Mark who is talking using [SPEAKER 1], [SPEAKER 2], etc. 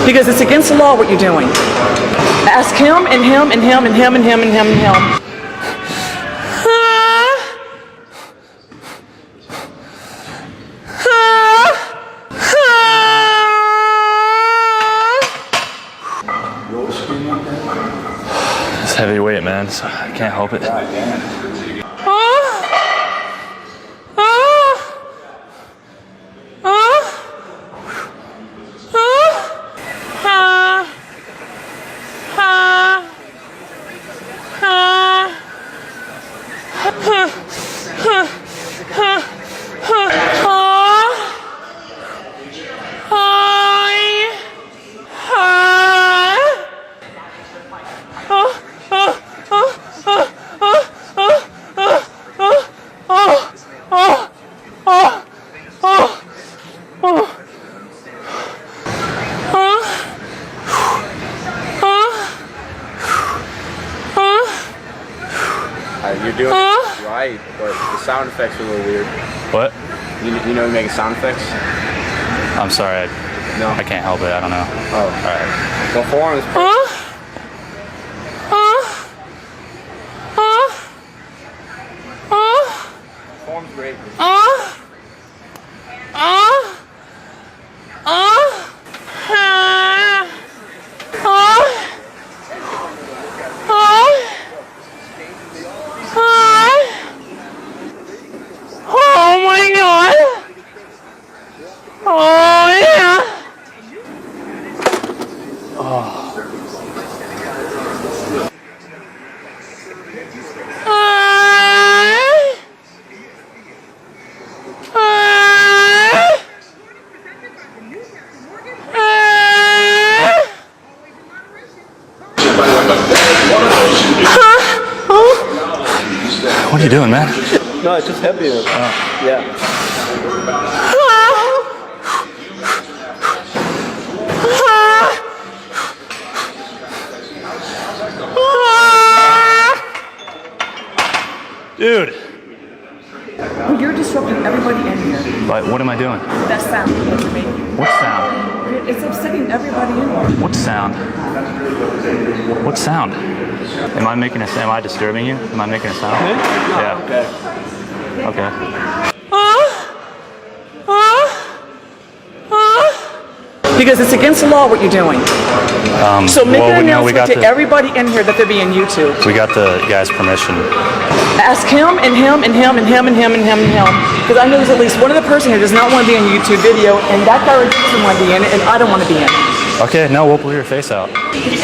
[SPEAKER 1] Because it's against the law what you're doing. Ask him and him and him and him and him and him and him.
[SPEAKER 2] It's heavy weight, man, so I can't help it.
[SPEAKER 3] You're doing it right, but the sound effects are a little weird.
[SPEAKER 2] What?
[SPEAKER 3] You know making sound effects?
[SPEAKER 2] I'm sorry,
[SPEAKER 3] No.
[SPEAKER 2] I can't help it, I don't know.
[SPEAKER 3] Oh.
[SPEAKER 2] Alright.
[SPEAKER 3] Well, forearms. Forearms great.
[SPEAKER 1] Oh my God! Oh yeah!
[SPEAKER 2] What are you doing, man?
[SPEAKER 3] No, it's just heavier. Yeah.
[SPEAKER 2] Dude!
[SPEAKER 1] Well, you're disrupting everybody in here.
[SPEAKER 2] What am I doing?
[SPEAKER 1] That sound that you're making.
[SPEAKER 2] What sound?
[SPEAKER 1] It's upsetting everybody in here.
[SPEAKER 2] What sound? What sound? Am I disturbing you? Am I making a sound? Yeah.
[SPEAKER 3] Okay.
[SPEAKER 2] Okay.
[SPEAKER 1] Because it's against the law what you're doing. So make an announcement to everybody in here that they're being YouTube.
[SPEAKER 2] We got the guy's permission.
[SPEAKER 1] Ask him and him and him and him and him and him and him. Because I know there's at least one other person here does not want to be in a YouTube video, and that guy doesn't want to be in it, and I don't want to be in it.
[SPEAKER 2] Okay, no, we'll blur your face out.
[SPEAKER 1] It's